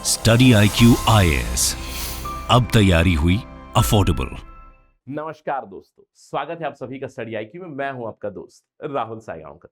Study IQ IAS, अब तैयारी हुई अफोर्डेबल। नमस्कार दोस्तों, स्वागत है आप सभी का स्टडी IQ में। मैं हूं आपका दोस्त राहुल सायगांवकर।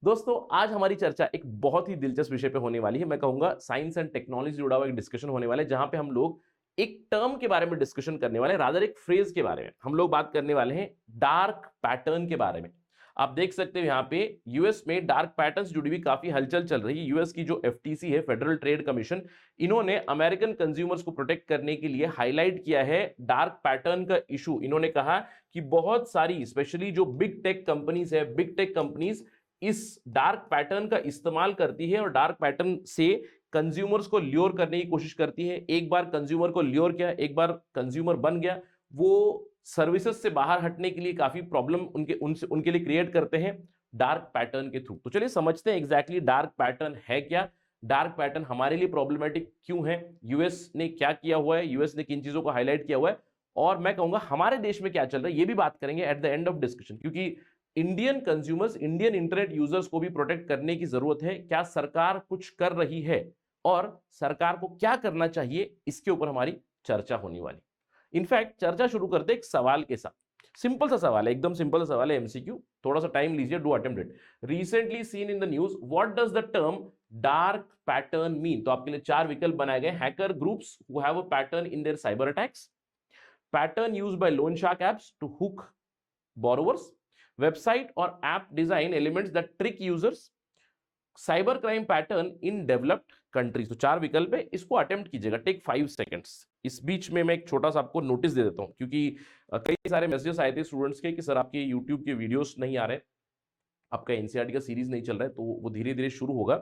दोस्तों, आज हमारी चर्चा एक बहुत ही दिलचस्प विषय पे होने वाली है। मैं कहूंगा साइंस एंड टेक्नोलॉजी जुड़ा हुआ एक डिस्कशन होने वाला है, जहां पे हम लोग एक टर्म के बारे में डिस्कशन करने वाले हैं, रादर एक फ्रेज के बारे में। हम लोग बात करने वाले हैं डार्क पैटर्न के बारे में। आप देख सकते हो यहाँ पे यूएस में डार्क पैटर्न्स जुड़ी हुई काफी हलचल चल रही है। यूएस की जो एफटीसी है, फेडरल ट्रेड कमीशन, इन्होंने अमेरिकन कंज्यूमर्स को प्रोटेक्ट करने के लिए हाईलाइट किया है डार्क पैटर्न का इशू। इन्होंने कहा कि बहुत सारी स्पेशली जो बिग टेक कंपनीज है, बिग टेक कंपनीज इस डार्क पैटर्न का इस्तेमाल करती है और डार्क पैटर्न से कंज्यूमर्स को ल्योर करने की कोशिश करती है। एक बार कंज्यूमर को ल्योर किया, एक बार कंज्यूमर बन गया, वो सर्विसेज से बाहर हटने के लिए काफी प्रॉब्लम उनके लिए क्रिएट करते हैं डार्क पैटर्न के थ्रू। तो चलिए समझते हैं एग्जैक्टली डार्क पैटर्न है क्या, डार्क पैटर्न हमारे लिए प्रॉब्लमेटिक क्यों है, यूएस ने क्या किया हुआ है, यूएस ने किन चीजों को हाईलाइट किया हुआ है, और मैं कहूंगा हमारे देश में क्या चल रहा है, ये भी बात करेंगे at the end of discussion. क्योंकि Indian consumers, Indian internet users को भी प्रोटेक्ट करने की जरूरत है। क्या सरकार कुछ कर रही है और सरकार को क्या करना चाहिए, इसके ऊपर हमारी चर्चा होने वाली। इनफैक्ट चर्चा शुरू करते एक सवाल के साथ। सिंपल सा सवाल है, एकदम सिंपल सा सवाल है, एमसीक्यू। थोड़ा सा टाइम लीजिए, do attempt it. Recently seen in the news, what does the term dark pattern mean? तो आपके लिए चार विकल्प बनाए गए। Hacker groups who have a pattern in their cyber attacks, pattern used by loan shark apps to hook borrowers, website or app design elements that trick users, cyber crime pattern in developed countries. तो चार विकल्प है, इसको attempt कीजिएगा, take 5 seconds. इस बीच में मैं एक छोटा सा आपको नोटिस दे देता हूं, क्योंकि कई सारे मैसेजेस आए थे स्टूडेंट्स के कि सर आपके यूट्यूब के वीडियोस नहीं आ रहे, आपका एनसीईआरटी का सीरीज नहीं चल रहा है। तो वो धीरे धीरे शुरू होगा।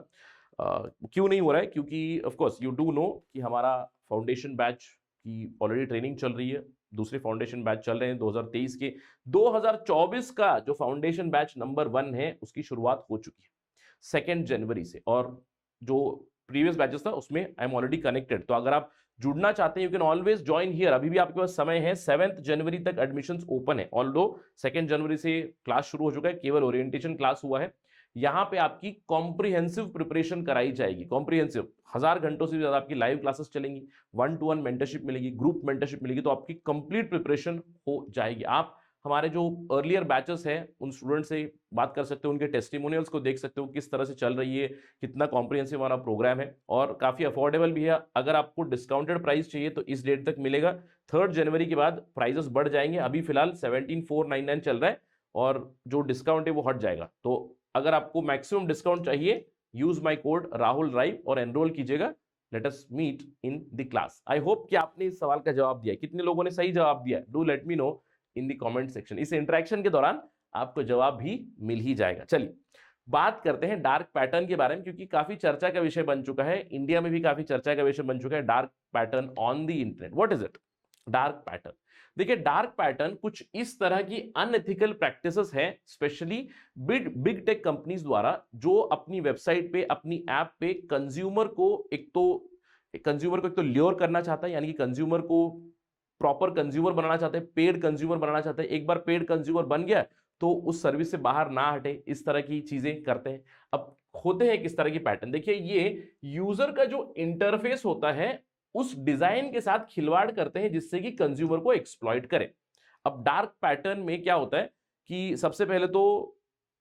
क्यों नहीं हो रहा है? क्योंकि of course you do know कि हमारा फाउंडेशन बैच की ऑलरेडी ट्रेनिंग चल रही है, दूसरे फाउंडेशन बैच चल रहे हैं 2023 के। 2024 का जो फाउंडेशन बैच नंबर 1 है, उसकी शुरुआत हो चुकी है 2 जनवरी से, और जो प्रीवियस बैचेस था उसमें आई एम ऑलरेडी कनेक्टेड। तो अगर आप जुड़ना चाहते हैं, you can always join here. अभी भी आपके पास समय है, 7 जनवरी तक एडमिशंस ओपन है। ऑल्दो 2 जनवरी से क्लास शुरू हो चुका है, केवल ओरिएंटेशन क्लास हुआ है। यहाँ पे आपकी कॉम्प्रिहेंसिव प्रिपरेशन कराई जाएगी। कॉम्प्रिहेंसिव 1000 घंटों से ज्यादा आपकी लाइव क्लासेस चलेंगी, 1-to-1 मेंटरशिप मिलेगी, ग्रुप मेंटरशिप मिलेगी। तो आपकी कंप्लीट प्रिपरेशन हो जाएगी। आप हमारे जो अर्लियर बैचेस हैं उन स्टूडेंट से बात कर सकते हो, उनके टेस्टिमोनियल्स को देख सकते हो, किस तरह से चल रही है, कितना कॉम्प्रिहेंसिव हमारा प्रोग्राम है, और काफी अफोर्डेबल भी है। अगर आपको डिस्काउंटेड प्राइस चाहिए तो इस डेट तक मिलेगा। 3 जनवरी के बाद प्राइजेस बढ़ जाएंगे। अभी फिलहाल 17,499 चल रहा है, और जो डिस्काउंट है वो हट जाएगा। तो अगर आपको मैक्सिमम डिस्काउंट चाहिए, यूज माय कोड राहुल राइव और एनरोल कीजिएगा। Let us meet in the class. I hope कि आपने इस सवाल का जवाब दिया। कितने लोगों ने सही जवाब दिया? Do let me know in the comment section. इस इंटरेक्शन के दौरान आपको जवाब भी मिल ही जाएगा। चलिए बात करते हैं डार्क पैटर्न के बारे में, क्योंकि काफी चर्चा का विषय बन चुका है, इंडिया में भी काफी चर्चा का विषय बन चुका है dark pattern on the internet. What is it dark pattern? देखिए, डार्क पैटर्न कुछ इस तरह की अनएथिकल प्रैक्टिसेस है, स्पेशली बिग टेक कंपनीज द्वारा, जो अपनी वेबसाइट पे, अपनी ऐप पे कंज्यूमर को एक तो ल्योर करना चाहता है, यानी कि कंज्यूमर को प्रॉपर कंज्यूमर बनाना चाहते हैं, पेड कंज्यूमर बनाना चाहते हैं। एक बार पेड कंज्यूमर बन गया तो उस सर्विस से बाहर ना हटे, इस तरह की चीजें करते हैं। अब होते हैं किस तरह की पैटर्न? देखिए, ये यूजर का जो इंटरफेस होता है उस डिजाइन के साथ खिलवाड़ करते हैं, जिससे कि कंज्यूमर को एक्सप्लॉइट करे। अब डार्क पैटर्न में क्या होता है कि सबसे पहले तो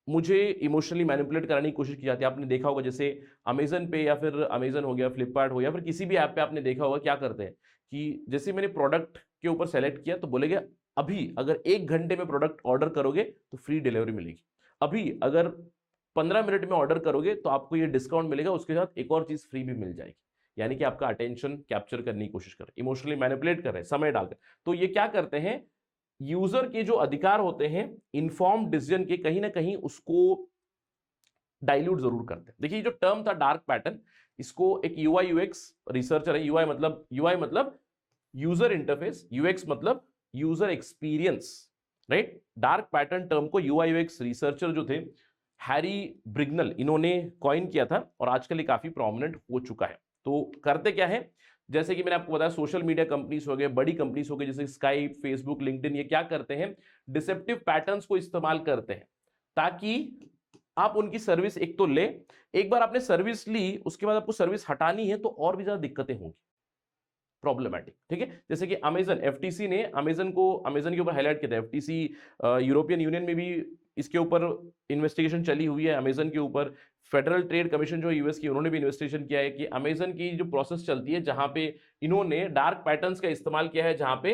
मुझे इमोशनली मैनिपुलेट कराने की कोशिश की जाती है। आपने देखा होगा, जैसे अमेजन पे, या फिर अमेजन हो गया, फ्लिपकार्ट हो, या फिर किसी भी ऐप पे आपने देखा होगा क्या करते हैं कि जैसे मैंने प्रोडक्ट के ऊपर सेलेक्ट किया तो बोलेगा अभी अगर 1 घंटे में प्रोडक्ट ऑर्डर करोगे तो फ्री डिलीवरी मिलेगी, अभी अगर 15 मिनट में ऑर्डर करोगे तो आपको ये डिस्काउंट मिलेगा, उसके साथ एक और चीज फ्री भी मिल जाएगी। यानी कि आपका अटेंशन कैप्चर करने की कोशिश कर रहे हैं, इमोशनली मैनिपुलेट कर रहे हैं, समय डालकर। तो ये क्या करते हैं, यूजर के जो अधिकार होते हैं इन्फॉर्म डिसीजन के, कहीं ना कहीं उसको डाइल्यूट जरूर करते हैं। देखिए, जो टर्म था डार्क पैटर्न, इसको एक यूआई यूएक्स रिसर्चर है, यूआई मतलब यूजर इंटरफेस, यूएक्स मतलब user experience, right. Dark pattern term को यूआई यूएक्स रिसर्चर जो थे हैरी ब्रिग्नल, इन्होंने कॉइन किया था, और आजकल ये काफी प्रोमिनेंट हो चुका है। तो करते क्या है, जैसे कि मैंने आपको बताया, सोशल मीडिया कंपनीज हो गए, बड़ी कंपनीज हो गई, जैसे स्काइप, फेसबुक, लिंक्डइन, ये क्या करते हैं, डिसेप्टिव पैटर्न्स को इस्तेमाल करते हैं ताकि आप उनकी सर्विस एक तो ले, एक बार आपने सर्विस ली उसके बाद आपको सर्विस हटानी है तो और भी ज्यादा दिक्कतें होंगी, प्रॉब्लमैटिक। ठीक है, जैसे कि अमेजन, एफटीसी ने अमेजन के ऊपर हाईलाइट किया था। एफटीसी यूरोपियन यूनियन में भी इसके ऊपर इन्वेस्टिगेशन चली हुई है अमेजन के ऊपर। फेडरल ट्रेड कमीशन जो यूएस की, उन्होंने भी इन्वेस्टिगेशन किया है कि अमेजन की जो प्रोसेस चलती है जहां पे इन्होंने डार्क पैटर्न्स का इस्तेमाल किया है, जहां पे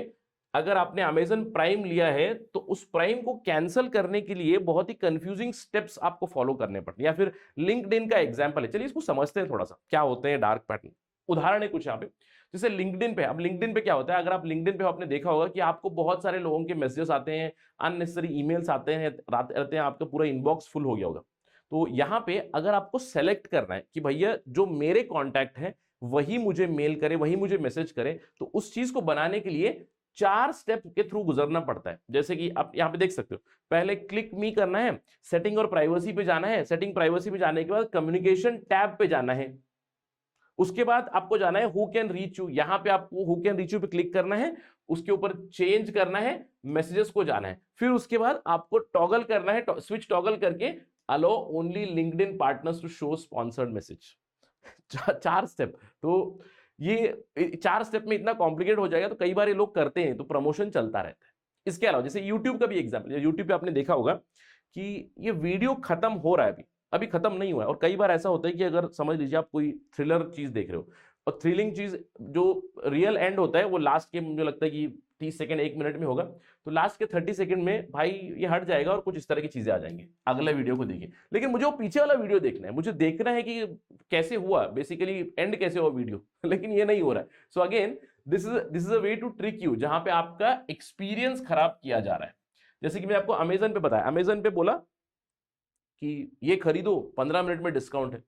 अगर आपने अमेजन प्राइम लिया है तो उस प्राइम को कैंसिल करने के लिए बहुत ही कंफ्यूजिंग स्टेप्स आपको फॉलो करने पड़ते हैं। या फिर लिंक्डइन का एग्जांपल है, चलिए इसको समझते हैं थोड़ा सा, क्या होते हैं डार्क पैटर्न। उदाहरण है कुछ यहाँ पे, जैसे लिंक्डइन पे। अब लिंक्डइन पे क्या होता है, अगर आप लिंक्डइन पे आपने देखा होगा कि आपको बहुत सारे लोगों के मैसेजेस आते हैं, अननेसेसरी ईमेल्स आते हैं, रहते हैं, आपका पूरा इनबॉक्स फुल हो गया होगा। तो यहाँ पे अगर आपको सेलेक्ट करना है कि भैया जो मेरे कॉन्टैक्ट है वही मुझे मेल करे, वही मुझे मैसेज करे, तो उस चीज को बनाने के लिए 4 स्टेप के थ्रू गुजरना पड़ता है। जैसे कि आप यहाँ पे देख सकते हो, पहले क्लिक मी करना है, सेटिंग और प्राइवेसी पे जाना है, सेटिंग प्राइवेसी पे जाने के बाद कम्युनिकेशन टैब पे जाना है, उसके बाद आपको जाना है हु कैन रीच यू, यहां पे आपको हु कैन रीच यू पे क्लिक करना है, उसके ऊपर चेंज करना है, मैसेजेस को जाना है, फिर उसके बाद आपको टॉगल करना है, स्विच टॉगल करके allow only LinkedIn partners to show sponsored message. 4 step. तो ये 4 स्टेप में इतना कॉम्प्लिकेट हो जाएगा तो कई बार ये लोग करते हैं तो प्रमोशन चलता रहता है। इसके अलावा जैसे यूट्यूब का भी एग्जाम्पल, यूट्यूब पे आपने देखा होगा कि ये वीडियो खत्म हो रहा है, अभी खत्म नहीं हुआ है, और कई बार ऐसा होता है कि अगर समझ लीजिए आप कोई थ्रिलर चीज देख रहे हो और थ्रिलिंग चीज जो रियल एंड होता है वो लास्ट के मुझे लगता है कि 30 सेकंड 1 मिनट में होगा, तो लास्ट के 30 सेकंड में भाई ये हट जाएगा और कुछ इस तरह की चीजें आ जाएंगी, अगले वीडियो को देखिए। लेकिन मुझे वो पीछे वाला वीडियो देखना है, मुझे देखना है कि कैसे हुआ, बेसिकली एंड कैसे हुआ वीडियो, लेकिन ये नहीं हो रहा है। So again this is a way to trick you, जहां पे आपका एक्सपीरियंस खराब किया जा रहा है। जैसे कि मैं आपको अमेजन पे बताया, अमेजन पे बोला कि ये खरीदो 15 मिनट में डिस्काउंट है,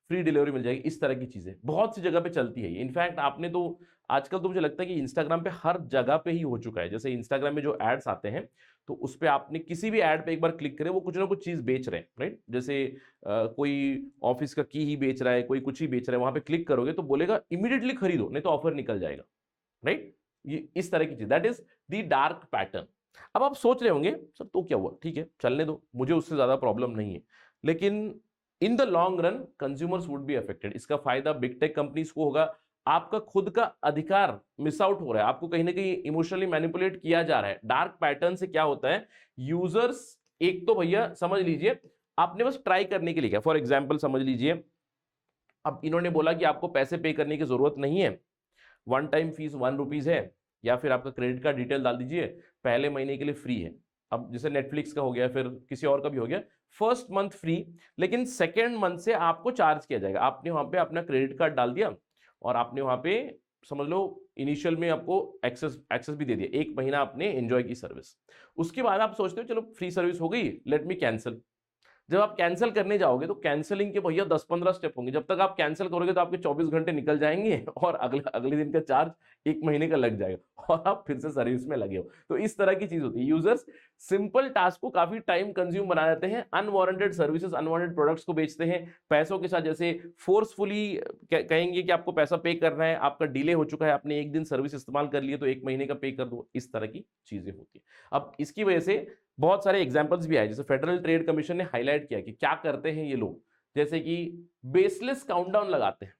फ्री डिलीवरी मिल जाएगी, इस तरह की चीजें बहुत सी जगह पे चलती है। इनफैक्ट आपने तो आजकल तो मुझे लगता है कि इंस्टाग्राम पे हर जगह पे ही हो चुका है। जैसे इंस्टाग्राम में जो एड्स आते हैं तो उस पे आपने किसी भी एड पे एक बार क्लिक करें, वो कुछ ना कुछ चीज बेच रहे हैं, राइट। जैसे कोई ऑफिस का की ही बेच रहा है, कोई कुछ ही बेच रहा है, वहां पे क्लिक करोगे तो बोलेगा इमीडिएटली खरीदो नहीं तो ऑफर निकल जाएगा, राइट। ये इस तरह की चीज, that is the dark pattern. अब आप सोच रहे होंगे सर तो क्या हुआ, ठीक है चलने दो, मुझे उससे ज्यादा प्रॉब्लम नहीं है, लेकिन in the long run consumers would be affected. इसका फायदा बिग टेक कंपनीज को होगा, आपका खुद का अधिकार मिस आउट हो रहा है, आपको कहीं ना कहीं इमोशनली मैनिपुलेट किया जा रहा है। डार्क पैटर्न से क्या होता है, यूजर्स एक तो भैया समझ लीजिए आपने बस ट्राई करने के लिए किया, फॉर एग्जाम्पल समझ लीजिए अब इन्होंने बोला कि आपको पैसे पे करने की जरूरत नहीं है, वन टाइम फीस 1 रुपीज है, या फिर आपका क्रेडिट कार्ड डिटेल डाल दीजिए, पहले महीने के लिए फ्री है। अब जैसे नेटफ्लिक्स का हो गया, फिर किसी और का भी हो गया, फर्स्ट मंथ फ्री, लेकिन सेकेंड मंथ से आपको चार्ज किया जाएगा। आपने वहां पे अपना क्रेडिट कार्ड डाल दिया और आपने वहां पे समझ लो इनिशियल में आपको एक्सेस भी दे दिया, 1 महीना आपने एंजॉय की सर्विस। उसके बाद आप सोचते हो चलो फ्री सर्विस हो गई, लेट मी कैंसिल। जब आप कैंसिल करने जाओगे तो कैंसिलिंग के भैया 10-15 स्टेप होंगे, जब तक आप कैंसिल करोगे तो आपके 24 घंटे निकल जाएंगे और अगले दिन का चार्ज 1 महीने का लग जाएगा और आप फिर से सर्विस में लगे हो। तो इस तरह की चीज होती है, यूजर्स सिंपल टास्क को काफी टाइम कंज्यूम बना देते हैं, अनवांटेड सर्विसेज अनवांटेड प्रोडक्ट्स को बेचते हैं पैसों के साथ। जैसे फोर्सफुली कहेंगे कि आपको पैसा पे करना है, आपका डिले हो चुका है, आपने 1 दिन सर्विस इस्तेमाल कर लिए तो 1 महीने का पे कर दो, इस तरह की चीजें होती है। अब इसकी वजह से बहुत सारे एग्जांपल्स भी आए, जैसे फेडरल ट्रेड कमीशन ने हाईलाइट किया कि क्या करते हैं ये लोग, जैसे कि बेसलेस काउंटडाउन लगाते हैं।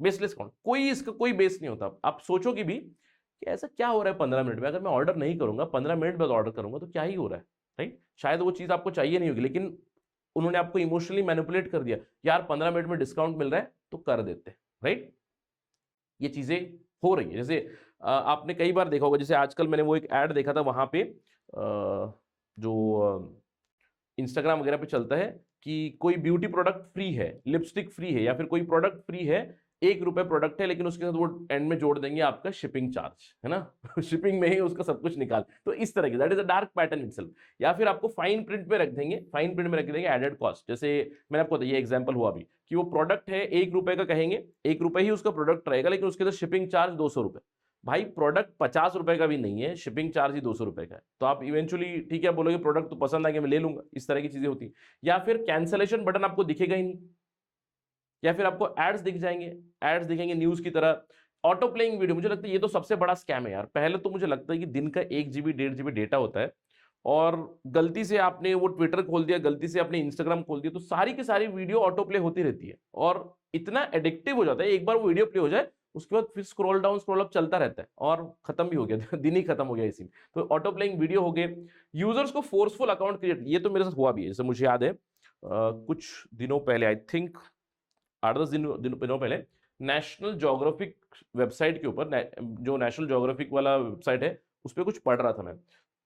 बेसलेस काउंट, कोई इसका कोई बेस नहीं होता। आप सोचोगे भी कि ऐसा क्या हो रहा है 15 मिनट में, अगर मैं ऑर्डर नहीं करूंगा 15 मिनट बाद ऑर्डर करूंगा तो क्या ही हो रहा है, राइट। शायद वो चीज आपको चाहिए नहीं होगी, लेकिन उन्होंने आपको इमोशनली मैनिपुलेट कर दिया, यार 15 मिनट में डिस्काउंट मिल रहा है तो कर देते हैं, राइट। ये चीजें हो रही है। जैसे आपने कई बार देखा होगा, जैसे आजकल मैंने वो एक ऐड देखा था, वहां पे जो इंस्टाग्राम वगैरह पे चलता है कि कोई ब्यूटी प्रोडक्ट फ्री है, लिपस्टिक फ्री है, या फिर कोई प्रोडक्ट फ्री है, 1 रुपए प्रोडक्ट है, लेकिन उसके साथ वो एंड में जोड़ देंगे आपका शिपिंग चार्ज, है ना शिपिंग में ही उसका सब कुछ निकाल। तो इस तरह की that is a dark pattern itself. या फिर आपको फाइन प्रिंट में रख देंगे, फाइन प्रिंट में रख देंगे एडेड कॉस्ट। जैसे मैंने आपको ये एग्जांपल हुआ अभी कि वो प्रोडक्ट है 1 रुपए का, कहेंगे 1 रुपए ही उसका प्रोडक्ट रहेगा, लेकिन उसके साथ शिपिंग चार्ज 200 रुपए। भाई प्रोडक्ट 50 रुपए का भी नहीं है, शिपिंग चार्ज ही 200 रुपए का है, तो आप इवेंचुअली ठीक है बोलोगे प्रोडक्ट तो पसंद आ गया मैं ले लूंगा, इस तरह की चीजें होती है। या फिर कैंसलेशन बटन आपको दिखेगा ही नहीं, या फिर आपको एड्स दिख जाएंगे, एड्स दिखेंगे न्यूज की तरह। ऑटो प्लेइंग वीडियो, मुझे लगता है ये तो सबसे बड़ा स्कैम है यार। पहले तो मुझे लगता है कि दिन का 1 GB 1.5 GB डेटा होता है और गलती से आपने वो ट्विटर खोल दिया, गलती से आपने इंस्टाग्राम खोल दिया, तो सारी की सारी वीडियो ऑटो प्ले होती रहती है और इतना एडिक्टिव हो जाता है। एक बार वो वीडियो प्ले हो जाए उसके बाद फिर स्क्रॉल डाउन स्क्रॉल अप चलता रहता है और खत्म भी हो गया दिन ही खत्म हो गया इसी में। तो ऑटो प्लेइंग वीडियो हो गए। यूजर्स को फोर्सफुल अकाउंट क्रिएट, ये तो मेरे साथ हुआ भी है। जैसे मुझे याद है कुछ दिनों पहले, आई थिंक 8-10 दिनों पहले, नेशनल ज्योग्राफिक वेबसाइट के ऊपर, जो नेशनल ज्योग्राफिक वाला वेबसाइट है, उस पर कुछ पढ़ रहा था मैं।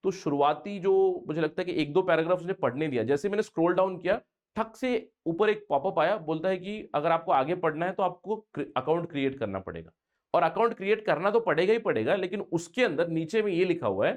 तो शुरुआती जो मुझे लगता है कि 1-2 पैराग्राफ उसने पढ़ने दिया, जैसे मैंने स्क्रॉल डाउन किया ठक से ऊपर एक पॉपअप आया, बोलता है कि अगर आपको आगे पढ़ना है तो आपको अकाउंट क्रिएट करना पड़ेगा। और अकाउंट क्रिएट करना तो पड़ेगा ही पड़ेगा, लेकिन उसके अंदर नीचे में ये लिखा हुआ है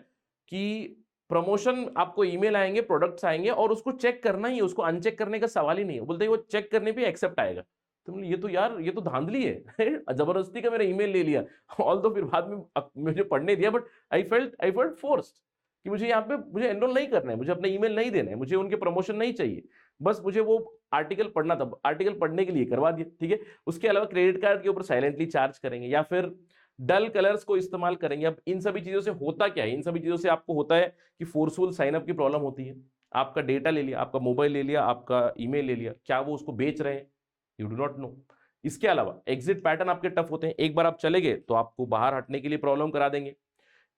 कि प्रमोशन, आपको ईमेल आएंगे, प्रोडक्ट्स आएंगे और उसको चेक करना ही है, उसको अनचेक करने का सवाल ही नहीं है। बोलते हैं वो चेक करने पे एक्सेप्ट आएगा। तो ये तो यार ये तो धांधली है जबरदस्ती का मेरा ईमेल ले लिया। ऑल तो फिर बाद में मुझे पढ़ने दिया, बट आई फेल्ट फोर्स्ड कि मुझे यहाँ पे मुझे एनरोल नहीं करना है, मुझे अपना ईमेल नहीं देना है, मुझे उनके प्रमोशन नहीं चाहिए, बस मुझे वो आर्टिकल पढ़ना था, आर्टिकल पढ़ने के लिए करवा दिया, ठीक है। उसके अलावा क्रेडिट कार्ड के ऊपर साइलेंटली चार्ज करेंगे या फिर डल कलर्स को इस्तेमाल करेंगे। अब इन सभी चीजों से होता क्या है, इन सभी चीजों से आपको होता है कि फोर्सफुल साइनअप की प्रॉब्लम होती है। आपका डेटा ले लिया, आपका मोबाइल ले लिया, आपका ईमेल ले लिया, क्या वो उसको बेच रहे हैं, यू डू नॉट नो। इसके अलावा एग्जिट पैटर्न आपके टफ होते हैं, एक बार आप चले गए तो आपको बाहर हटने के लिए प्रॉब्लम करा देंगे।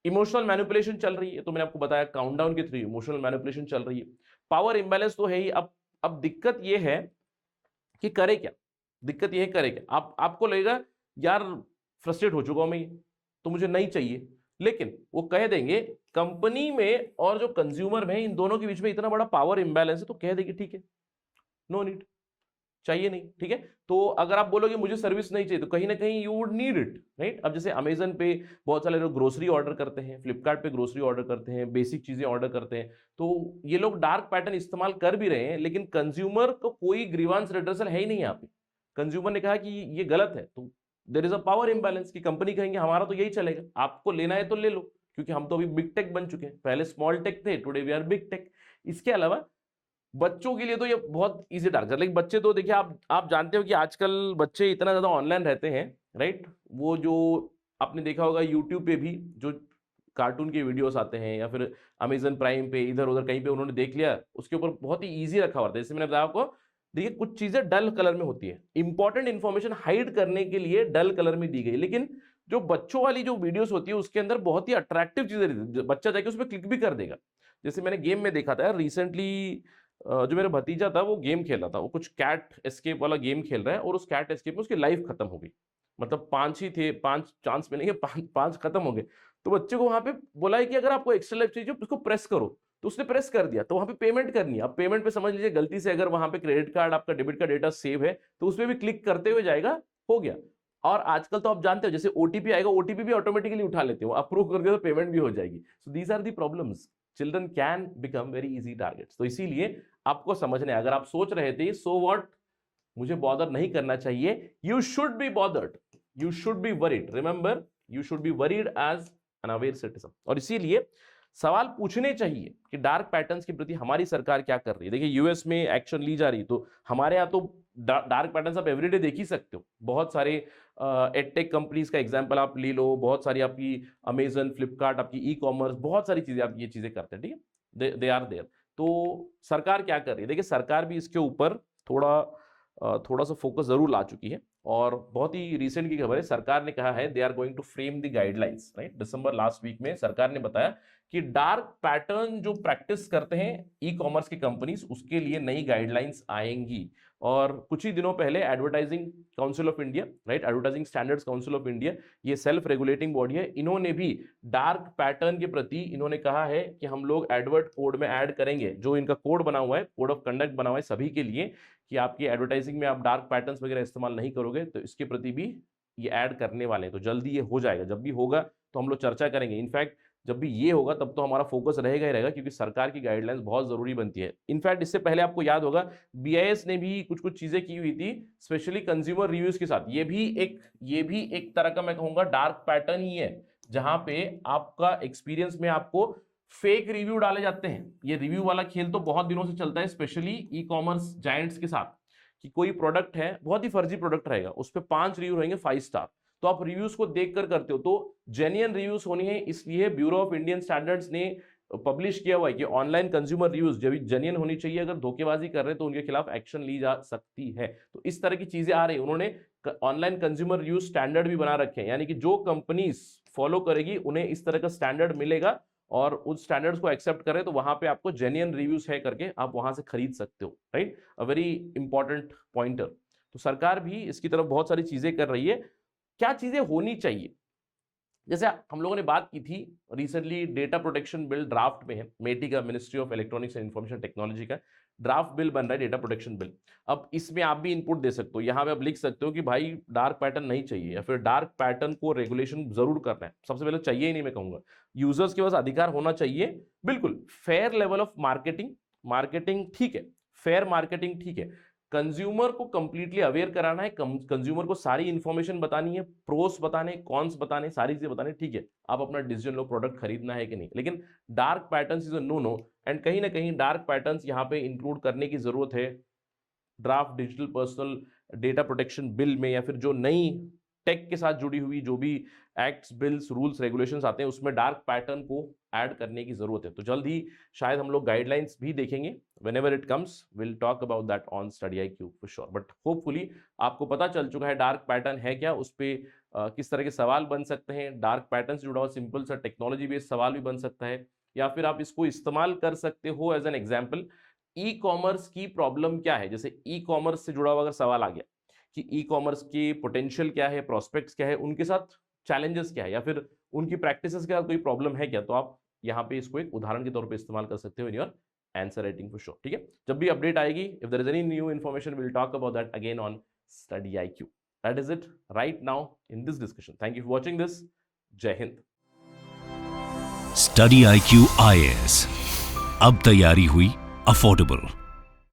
इमोशनल मैनिपुलेशन चल रही है, तो मैंने आपको बताया काउंटडाउन के थ्रू इमोशनल मैनिपुलेशन चल रही है। पावर इंबैलेंस तो है ही। अब दिक्कत ये है कि करे क्या, दिक्कत ये है करे क्या। आपको लगेगा यार फ्रस्ट्रेट हो चुका हूं मैं, तो मुझे नहीं चाहिए, लेकिन वो कह देंगे कंपनी में और जो कंज्यूमर में, इन दोनों के बीच में इतना बड़ा पावर इंबैलेंस है, तो कह देंगे ठीक है, नो नीड, चाहिए नहीं, ठीक है। तो अगर आप बोलोगे मुझे सर्विस नहीं चाहिए, तो कहीं ना कहीं you would need it, right. अब जैसे अमेजन पे बहुत सारे लोग ग्रोसरी ऑर्डर करते हैं, फ्लिपकार्ट पे ग्रोसरी ऑर्डर करते हैं, बेसिक चीजें ऑर्डर करते हैं, तो ये लोग डार्क पैटर्न इस्तेमाल कर भी रहे हैं, लेकिन कंज्यूमर को कोई ग्रीवांस रिड्रेसल है ही नहीं यहाँ पे। कंज्यूमर ने कहा कि ये गलत है, तो there is a power imbalance, की कंपनी कहेंगे हमारा तो यही चलेगा, आपको लेना है तो ले लो, क्योंकि हम तो अभी बिग टेक बन चुके हैं, पहले स्मॉल टेक थे, today we are big tech. इसके अलावा बच्चों के लिए तो ये बहुत इजी टारगेट, लेकिन बच्चे तो देखिए, आप जानते हो कि आजकल बच्चे इतना ज्यादा ऑनलाइन रहते हैं, राइट। वो जो आपने देखा होगा यूट्यूब पे भी जो कार्टून के वीडियोस आते हैं, या फिर अमेजन प्राइम पे इधर उधर कहीं पे उन्होंने देख लिया, उसके ऊपर बहुत ही ईजी रखा हुआ था। जैसे मैंने बताया आपको, देखिए कुछ चीजें डल कलर में होती है, इंपॉर्टेंट इंफॉर्मेशन हाइड करने के लिए डल कलर में दी गई, लेकिन जो बच्चों वाली जो वीडियोस होती है उसके अंदर बहुत ही अट्रैक्टिव चीजें रहती है, बच्चा जाके उस पर क्लिक भी कर देगा। जैसे मैंने गेम में देखा था रिसेंटली, जो मेरा भतीजा था वो गेम खेल रहा था, वो कुछ कैट एस्केप वाला गेम खेल रहा है, और उस कैट एस्केप में उसकी लाइफ खत्म हो गई, मतलब 5 ही थे, 5 चांस मिलेंगे, 5 खत्म हो गए। तो बच्चे को वहां पे बोला है कि अगर आपको एक्स्ट्रा लाइफ चाहिए उसको प्रेस करो, तो उसने प्रेस कर दिया, तो वहां पे पेमेंट करनी है। अब पेमेंट पे समझ लीजिए गलती से अगर वहां पे क्रेडिट कार्ड, आपका डेबिट का डेटा सेव है, तो उसमें भी क्लिक करते हुए जाएगा, हो गया। और आजकल तो आप जानते हो जैसे ओटीपी आएगा, ओटीपी भी ऑटोमेटिकली उठा लेते हो, अप्रूव कर दिया तो पेमेंट भी हो जाएगी। So these are the problems, children can become very easy targets. तो इसीलिए आपको समझना है, अगर आप सोच रहे थे सो व्हाट, मुझे बॉदर नहीं करना चाहिए, you should be bothered, you should be worried, remember you should be worried as an aware citizen. और इसीलिए सवाल पूछने चाहिए कि डार्क पैटर्न्स के प्रति हमारी सरकार क्या कर रही है। देखिए यूएस में एक्शन ली जा रही, तो हमारे यहाँ तो डार्क पैटर्न्स आप एवरीडे देख ही सकते हो। बहुत सारे एडटेक कंपनीज का एग्जांपल आप ले लो, बहुत सारी आपकी अमेजन, फ्लिपकार्ट, आपकी ई कॉमर्स, बहुत सारी चीजें आप ये चीजें करते हैं, ठीक है, दे आर देयर। तो सरकार क्या कर रही है, देखिए सरकार भी इसके ऊपर थोड़ा सा फोकस जरूर ला चुकी है। और बहुत ही रिसेंट की खबर है, सरकार ने कहा है they are going to frame the guidelines, right. दिसंबर लास्ट वीक में सरकार ने बताया कि डार्क पैटर्न जो प्रैक्टिस करते हैं ई कॉमर्स की कंपनीज, उसके लिए नई गाइडलाइंस आएंगी। और कुछ ही दिनों पहले advertising council of India, right, advertising standards council of India, ये सेल्फ रेगुलेटिंग बॉडी है, इन्होंने भी डार्क पैटर्न के प्रति इन्होंने कहा है कि हम लोग एडवर्ट कोड में ऐड करेंगे, जो इनका कोड बना हुआ है, कोड ऑफ कंडक्ट बना हुआ है सभी के लिए, कि आपकी एडवर्टाइजिंग में आप डार्क पैटर्न्स वगैरह इस्तेमाल नहीं करोगे, तो इसके प्रति भी ये ऐड करने वाले हैं। तो जल्दी ये हो जाएगा, जब भी होगा तो हम लोग चर्चा करेंगे। इनफैक्ट जब भी ये होगा तब तो हमारा फोकस रहेगा ही रहेगा, क्योंकि सरकार की गाइडलाइंस बहुत जरूरी बनती है। इनफैक्ट इससे पहले आपको याद होगा बीआईएस ने भी कुछ चीजें की हुई थी, स्पेशली कंज्यूमर रिव्यूज के साथ। ये भी एक तरह का मैं कहूंगा डार्क पैटर्न ही है, जहां पे आपका एक्सपीरियंस में आपको फेक रिव्यू डाले जाते हैं। ये रिव्यू वाला खेल तो बहुत दिनों से चलता है, स्पेशली ई कॉमर्स जायंट्स के साथ, कि कोई प्रोडक्ट है, बहुत ही फर्जी प्रोडक्ट रहेगा, उस पर 5 रिव्यू रहेंगे 5 स्टार, तो आप रिव्यूज को देखकर करते हो, तो जेन्युइन रिव्यूज होनी है। इसलिए ब्यूरो ऑफ इंडियन स्टैंडर्ड्स ने पब्लिश किया हुआ है कि ऑनलाइन कंज्यूमर रिव्यूज जब जेन्युइन होनी चाहिए, अगर धोखेबाजी कर रहे हैं तो उनके खिलाफ एक्शन ली जा सकती है। तो इस तरह की चीजें आ रही है। उन्होंने ऑनलाइन कंज्यूमर रिव्यूज स्टैंडर्ड भी बना रखे हैं, यानी कि जो कंपनीज फॉलो करेगी उन्हें इस तरह का स्टैंडर्ड मिलेगा और उस स्टैंडर्ड्स को एक्सेप्ट करें तो वहां पे आपको जेन्युइन रिव्यूज है करके आप वहां से खरीद सकते हो, right. A very important pointer. तो सरकार भी इसकी तरफ बहुत सारी चीजें कर रही है। क्या चीजें होनी चाहिए, जैसे हम लोगों ने बात की थी recently, data protection bill draft में है, मेटी का, ministry of electronics and information technology का ड्राफ्ट बिल बन रहा है, डेटा प्रोटेक्शन बिल। अब इसमें आप भी इनपुट दे सकते हो, यहाँ पे आप लिख सकते हो कि भाई डार्क पैटर्न नहीं चाहिए या फिर डार्क पैटर्न को रेगुलेशन जरूर करना है। सबसे पहले चाहिए ही नहीं, मैं कहूंगा यूजर्स के पास अधिकार होना चाहिए, बिल्कुल fair level of marketing, marketing ठीक है, फेयर मार्केटिंग ठीक है, कंज्यूमर को कंप्लीटली अवेयर कराना है, कंज्यूमर को सारी इंफॉर्मेशन बतानी है, प्रोस बताने, कॉन्स बताने, सारी चीजें बताने, ठीक है, आप अपना डिसीजन लो प्रोडक्ट खरीदना है कि नहीं। लेकिन dark patterns is a no no, and कहीं ना कहीं डार्क पैटर्न्स यहाँ पे इंक्लूड करने की जरूरत है draft digital personal data protection bill में, या फिर जो नई टेक के साथ जुड़ी हुई जो भी एक्ट्स, बिल्स, रूल्स, रेगुलेशंस आते हैं उसमें डार्क पैटर्न को ऐड करने की जरूरत है। तो जल्द ही शायद हम लोग गाइडलाइंस भी देखेंगे, whenever it comes we'll talk about that on Study IQ for sure, but hopefully आपको पता चल चुका है डार्क पैटर्न है क्या, उस पे किस तरह के सवाल बन सकते हैं। डार्क पैटर्न से जुड़ा हुआ सिंपल सा टेक्नोलॉजी बेस्ड सवाल भी बन सकता है, या फिर आप इसको इस्तेमाल कर सकते हो as an example, e commerce की प्रॉब्लम क्या है। जैसे ई कॉमर्स से जुड़ा हुआ अगर सवाल आ गया कि ई कॉमर्स की पोटेंशियल क्या है, प्रोस्पेक्ट्स क्या है, उनके साथ चैलेंजेस क्या है, या फिर उनकी प्रैक्टिसेस के साथ कोई प्रॉब्लम है क्या, तो आप यहाँ पे इसको एक उदाहरण के तौर पे इस्तेमाल कर सकते हो in your answer writing for sure. ठीक है, जब भी अपडेट आएगी, if there is any new information will talk about that again on study IQ। That is it right now in this discussion. Thank you for watching this. जय हिंद। Study IQ IAS, अब तैयारी हुई affordable.